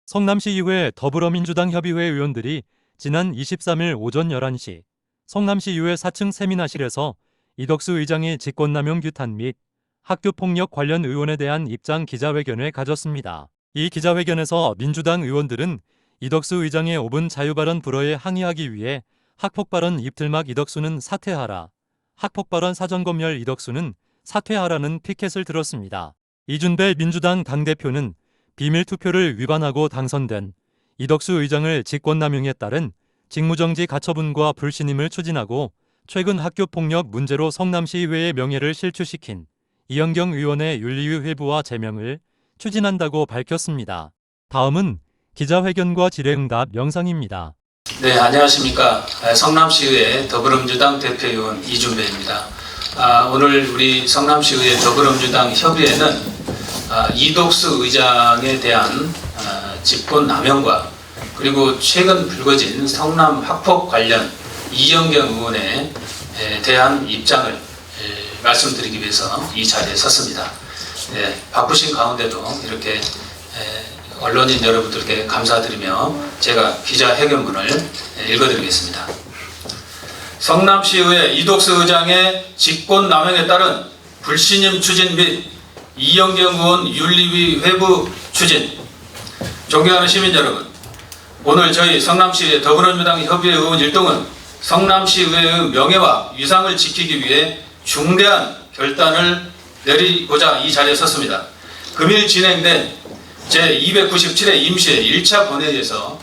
성남시의회 더불어민주당 협의회 의원들이 지난 23일 오전 11시 성남시의회 4층 세미나실에서 이덕수 의장의 직권남용 규탄 및 학교폭력 관련 의원에 대한 입장 기자회견을 가졌습니다. 이 기자회견에서 민주당 의원들은 이덕수 의장의 5분 자유발언 불허에 항의하기 위해 학폭발언 입틀막 이덕수는 사퇴하라, 학폭발언 사전검열 이덕수는 사퇴하라는 피켓을 들었습니다. 이준배 민주당 당대표는 비밀투표를 위반하고 당선된 이덕수 의장을 직권남용에 따른 직무정지 가처분과 불신임을 추진하고 최근 학교폭력 문제로 성남시의회의 명예를 실추시킨 이현경 의원의 윤리위 회부와 제명을 추진한다고 밝혔습니다. 다음은 기자회견과 질의응답 영상입니다. 네, 안녕하십니까. 성남시의회 더불어민주당 대표의원 이준배입니다. 오늘 우리 성남시의회 더불어민주당 협의회는 이덕수 의장에 대한 직권남용과 그리고 최근 불거진 성남 학폭 관련 이현경 의원에 대한 입장을 말씀드리기 위해서 이 자리에 섰습니다. 바쁘신 가운데도 이렇게 언론인 여러분들께 감사드리며 제가 기자회견문을 읽어드리겠습니다. 성남시의회 이덕수 의장의 직권남용에 따른 불신임 추진 및 이현경 의원 윤리위 회부 추진. 존경하는 시민 여러분, 오늘 저희 성남시의 더불어민주당 협의회 의원 일동은 성남시의회의 명예와 위상을 지키기 위해 중대한 결단을 내리고자 이 자리에 섰습니다. 금일 진행된 제297회 임시회 1차 본회의에서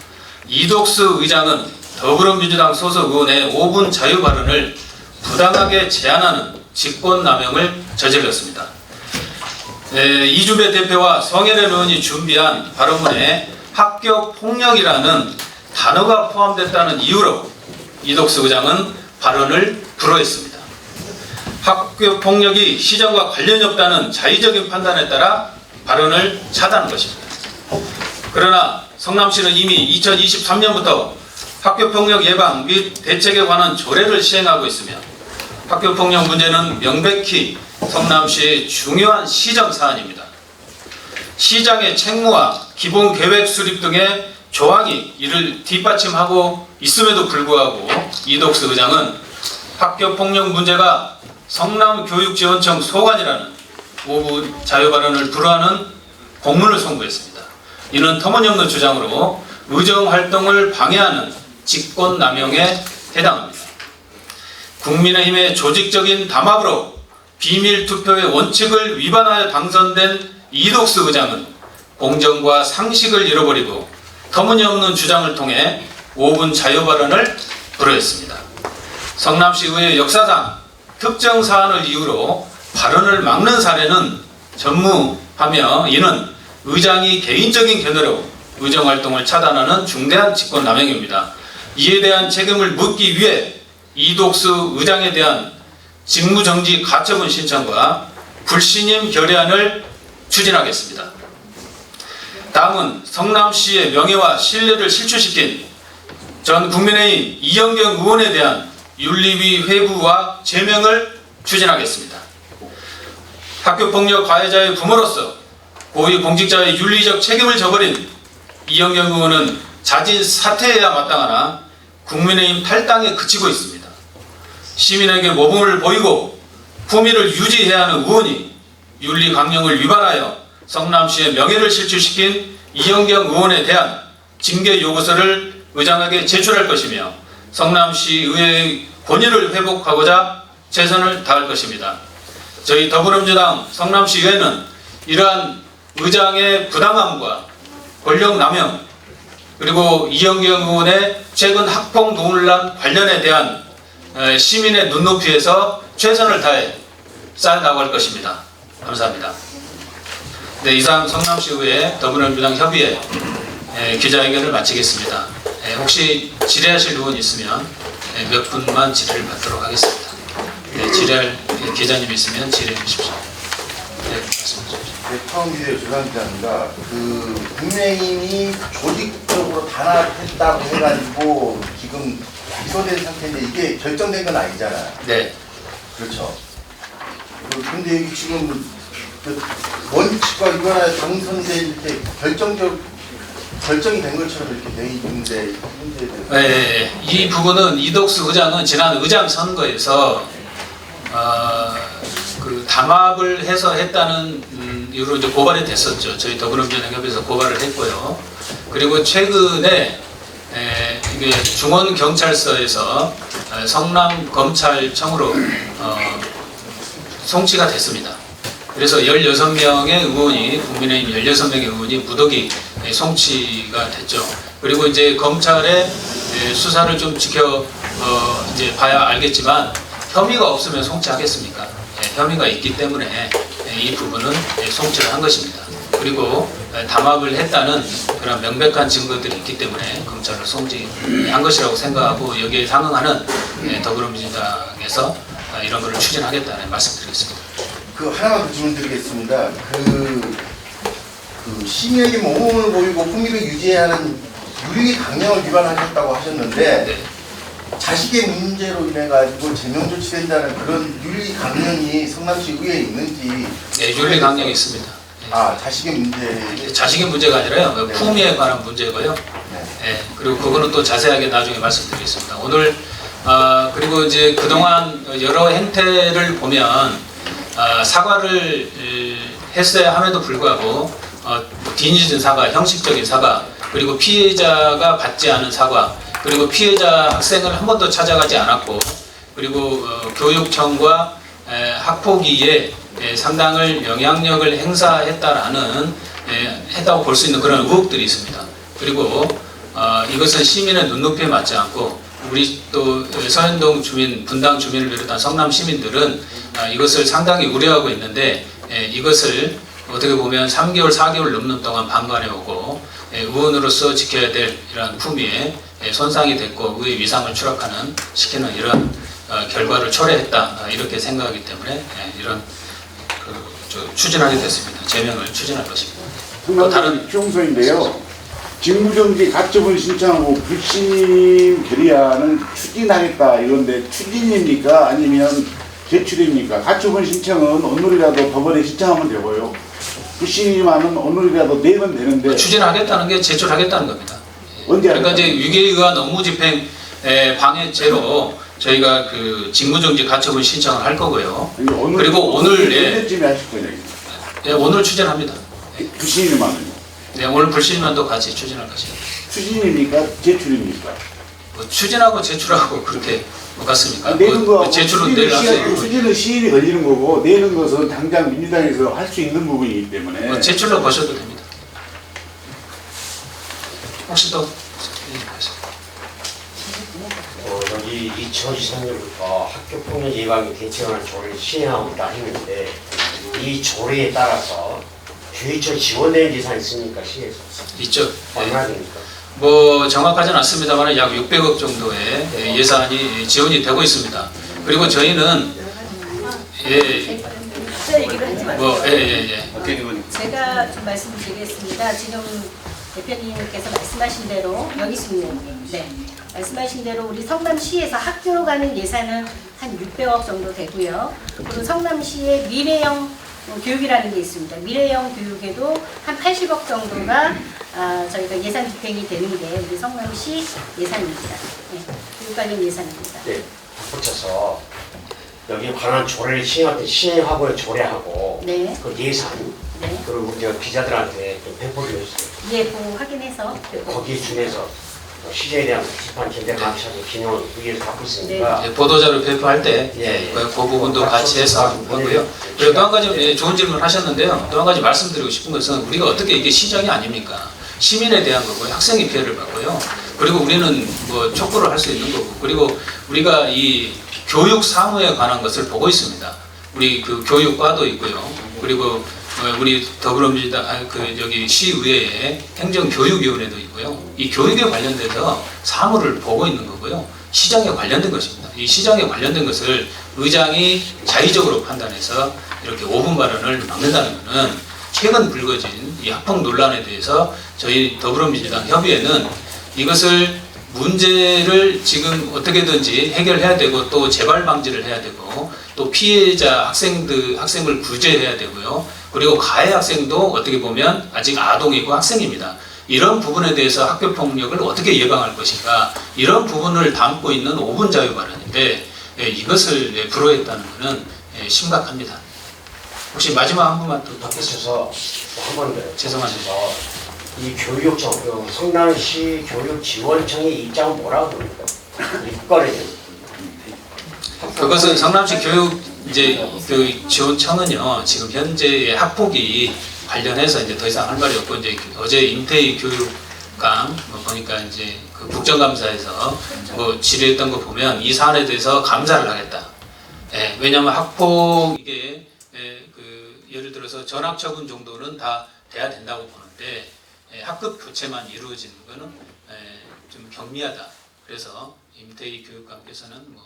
이덕수 의장은 더불어민주당 소속 의원의 5분 자유 발언을 부당하게 제한하는 직권남용을 저질렀습니다. 이준배 대표와 성현애 의원이 준비한 발언문에 학교폭력이라는 단어가 포함됐다는 이유로 이덕수 의장은 발언을 불허했습니다. 학교폭력이 시정과 관련이 없다는 자의적인 판단에 따라 발언을 차단한 것입니다. 그러나 성남시는 이미 2023년부터 학교폭력 예방 및 대책에 관한 조례를 시행하고 있으며 학교폭력 문제는 명백히 성남시의 중요한 시정 사안입니다. 시장의 책무와 기본계획 수립 등의 조항이 이를 뒷받침하고 있음에도 불구하고 이덕수 의장은 학교폭력 문제가 성남교육지원청 소관이라는 5분 자유발언을 불허하는 공문을 송부했습니다. 이는 터무니없는 주장으로 의정활동을 방해하는 직권남용에 해당합니다. 국민의힘의 조직적인 담합으로 비밀투표의 원칙을 위반하여 당선된 이덕수 의장은 공정과 상식을 잃어버리고 터무니없는 주장을 통해 5분 자유발언을 불허했습니다. 성남시의회 역사상 특정 사안을 이유로 발언을 막는 사례는 전무하며 이는 의장이 개인적인 견해로 의정활동을 차단하는 중대한 직권남용입니다. 이에 대한 책임을 묻기 위해 이덕수 의장에 대한 직무정지 가처분 신청과 불신임 결의안을 추진하겠습니다. 다음은 성남시의 명예와 신뢰를 실추시킨 전 국민의힘 이현경 의원에 대한 윤리위 회부와 제명을 추진하겠습니다. 학교폭력 가해자의 부모로서 고위공직자의 윤리적 책임을 저버린 이현경 의원은 자진 사퇴해야 마땅하나 국민의힘 탈당에 그치고 있습니다. 시민에게 모범을 보이고 품위를 유지해야 하는 의원이 윤리 강령을 위반하여 성남시의 명예를 실추시킨 이현경 의원에 대한 징계 요구서를 의장에게 제출할 것이며 성남시 의회의 권위를 회복하고자 최선을 다할 것입니다. 저희 더불어민주당 성남시 의회는 이러한 의장의 부당함과 권력 남용 그리고 이현경 의원의 최근 학폭 논란 관련에 대한 시민의 눈높이에서 최선을 다해 쌓아나갈 것입니다. 감사합니다. 네, 이상 성남시의회 더불어민주당 협의회 기자회견을 마치겠습니다. 혹시 질의하실 의원 있으면 몇 분만 질의를 받도록 하겠습니다. 네, 질의할 기자님 있으면 질의해 주십시오. 네, 말씀해 주십시오. 네, 처음이에요. 죄송합니다. 국민의힘이 조직적으로 단합했다고 해가지고 지금 기소된 상태인데 이게 결정된 건 아니잖아요. 네. 그렇죠. 근데 여기 지금 원칙과 이거나 당선될 때 결정적 결정이 된 것처럼 이렇게 돼 있는데 이 문제에 대해서 이 부분은 이덕수 의장은 지난 의장 선거에서 그 담합을 해서 했다는 이유로 이제 고발이 됐었죠. 저희 더불어민주당협의회에서 고발을 했고요. 그리고 최근에 이게 중원경찰서에서 성남검찰청으로 송치가 됐습니다. 그래서 16명의 의원이, 국민의힘 16명의 의원이 무더기 송치가 됐죠. 그리고 이제 검찰의 수사를 좀 이제 봐야 알겠지만 혐의가 없으면 송치하겠습니까? 혐의가 있기 때문에 이 부분은 송치를 한 것입니다. 그리고 담합을 했다는 그런 명백한 증거들이 있기 때문에 검찰을 송치한 것이라고 생각하고 여기에 상응하는 더불어민주당에서 이런 것을 추진하겠다는 말씀드리겠습니다. 그 하나만 더 질문드리겠습니다. 그 시민에게 모범을 보이고 품위를 유지해야 하는 윤리 강령을 위반하셨다고 하셨는데 네. 자식의 문제로 인해 가지고 제명 조치된다는 그런 윤리 강령이 성남시 의회에 있는지. 네, 윤리 강령이 있습니다. 아, 자식의 문제. 자식의 문제가 아니라요. 네. 품위에 관한 문제고요. 네. 그리고 그거는 또 자세하게 나중에 말씀드리겠습니다. 오늘 그리고 이제 그동안 여러 행태를 보면 사과를 했어야 함에도 불구하고 뒤늦은 사과, 형식적인 사과, 그리고 피해자가 받지 않은 사과, 그리고 피해자 학생을 한 번도 찾아가지 않았고, 그리고 교육청과 학폭위에 상당한 영향력을 행사했다라는 했다고 볼 수 있는 그런 의혹들이 있습니다. 그리고 이것은 시민의 눈높이에 맞지 않고 우리 또 서현동 주민, 분당 주민을 비롯한 성남 시민들은 이것을 상당히 우려하고 있는데 이것을 어떻게 보면 3개월, 4개월 넘는 동안 방관해오고 의원으로서 지켜야 될 이런 품위에 손상이 됐고 의의 위상을 시키는 이런 결과를 초래했다 이렇게 생각하기 때문에 이런 추진하게 됐습니다. 제명을 추진할 것입니다. 또 다른 피용소인데요. 직무정지 가처분 신청하고 불신 결의안을 추진하겠다 이건데 추진입니까? 아니면 제출입니까? 가처분 신청은 오늘이라도 법원에 신청하면 되고요. 불신이면은 오늘이라도 내면 되는데 추진하겠다는 게 제출하겠다는 겁니다. 언제 그러니까 이제 하겠다는 위계에 의한 업무집행 방해죄로 저희가 그 직무정지 가처분 신청을 할 거고요. 오늘, 그리고 오늘 언제쯤에 하실 거냐고. 오늘 추진합니다. 불신이면은요. 네, 오늘 불신만도 같이 추진할 것입니다. 추진입니까? 제출입니까? 뭐 추진하고 제출하고 그렇게 뭐 같습니까? 내는 거 제출은 내일 하세요. 추진은 시일이 걸리는 거고 내는 것은 당장 민주당에서 할 수 있는 부분이기 때문에 제출로 보셔도 됩니다. 혹시 또 여기 2023년부터 학교폭력 예방에 대책하는 조례를 시행하고 있다 했는데 이 조례에 따라서 교육청 지원되는 예산이 있습니까? 시에서 있죠. 얼마나 됩니까? 뭐 정확하지는 않습니다만 약 600억 정도의 예산이 지원이 되고 있습니다. 그리고 저희는 제가 좀 말씀드리겠습니다. 지금 대표님께서 말씀하신 대로 여기 있는 말씀하신 대로 우리 성남시에서 학교로 가는 예산은 한 600억 정도 되고요. 그리고 성남시의 미래형 교육이라는 게 있습니다. 미래형 교육에도 한 80억 정도가 저희가 예산 집행이 되는 게 우리 성남시 예산입니다. 교육 관련 예산입니다. 네, 덧붙여서 여기 관한 조례를 시행하고의 조례하고 그 예산 그리고 우리 기자들한테 좀 배포를 해주세요. 예, 그 확인해서 거기에 준해서 시제에 대한 집안 견제 감시하는 기능을 위해서 갖고 있으니까 보도자료 배포할 때 그 부분도 같이 해서 하고요. 그리고 또 한 가지 좋은 질문을 하셨는데요. 또 한 가지 말씀드리고 싶은 것은 우리가 어떻게 이게 시정이 아닙니까? 시민에 대한 거고요. 학생이 피해를 받고요. 그리고 우리는 뭐 촉구를 할 수 있는 거고 그리고 우리가 이 교육 사무에 관한 것을 보고 있습니다. 우리 그 교육과도 있고요. 그리고 우리 더불어민주당 여기 시의회에 행정교육위원회도 있고요. 이 교육에 관련돼서 사무를 보고 있는 거고요. 시장에 관련된 것입니다. 이 시장에 관련된 것을 의장이 자의적으로 판단해서 이렇게 5분 발언을 막는다는 것은 최근 불거진 이 학폭 논란에 대해서 저희 더불어민주당 협의회는 이것을 문제를 지금 어떻게든지 해결해야 되고 또 재발 방지를 해야 되고 또 피해자 학생을 구제해야 되고요. 그리고 가해 학생도 어떻게 보면 아직 아동이고 학생입니다. 이런 부분에 대해서 학교 폭력을 어떻게 예방할 것인가 이런 부분을 담고 있는 5분 자유 발언인데 이것을 불허했다는 것은 심각합니다. 혹시 마지막 한 분만 더 덧붙여서 한번 더 죄송합니다. 이 교육청 성남시 교육지원청의 입장은 뭐라고 그럽니까? 이거를 그것은 성남시 교육 이제 그 지원청은요 지금 현재 학폭이 관련해서 이제 더 이상 할 말이 없고 이제 어제 임태희 교육감 뭐 보니까 이제 그 국정감사에서 뭐 질의했던 거 보면 이 사안에 대해서 감사를 하겠다. 왜냐하면 학폭 이게 그 예를 들어서 전학처분 정도는 다 돼야 된다고 보는데 학급 교체만 이루어지는 거는 좀 경미하다. 그래서 임태희 교육감께서는 뭐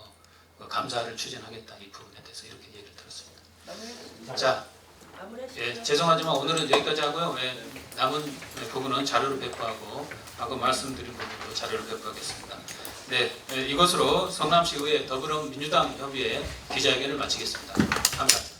감사를 추진하겠다 이 부분에 대해서 이렇게 얘기를 들었습니다. 자, 죄송하지만 오늘은 여기까지 하고요. 남은 부분은 자료를 배포하고 아까 말씀드린 부분으로 자료를 배포하겠습니다. 네, 이것으로 성남시의회 더불어민주당 협의회 기자회견을 마치겠습니다. 감사합니다.